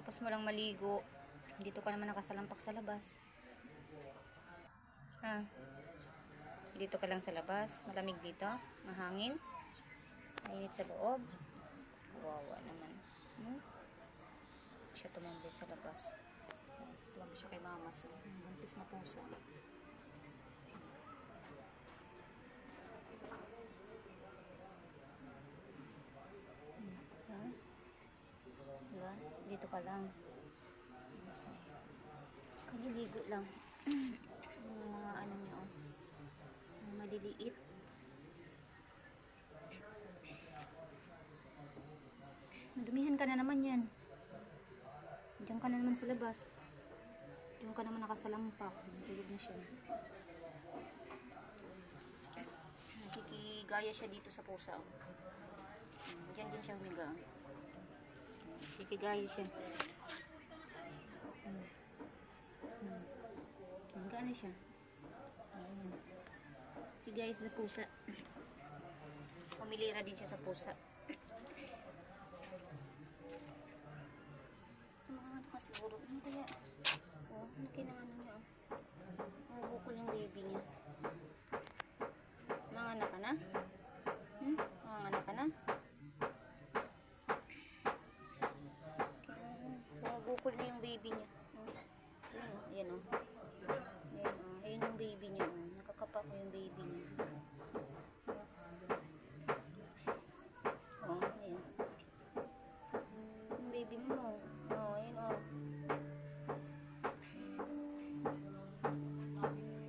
Tapos mo lang maligo. Dito ka naman nakasalampak sa labas. Dito ka lang sa labas. Malamig dito. Mahangin. Mainit sa loob. Kawawa naman. Siya tumambay sa labas. Tumambay siya kay mama. So, buntis na pusa. Dito ka lang. Kaliligo lang. Yung mga ano niya, mga maliliit. Dumihan ka na naman yan. Diyan ka na naman sa labas. Diyan ka naman nakasalampak. Tulog na siya. Nakikigaya siya dito sa pusa. Diyan din siya humiga. Nakikigaya siya. Higa na siya. Higaya siya sa pusa. Pumilira din siya sa pusa. Ano ka siguro? Ano kaya? Laki ng ano niya. Mabukol yung baby niya.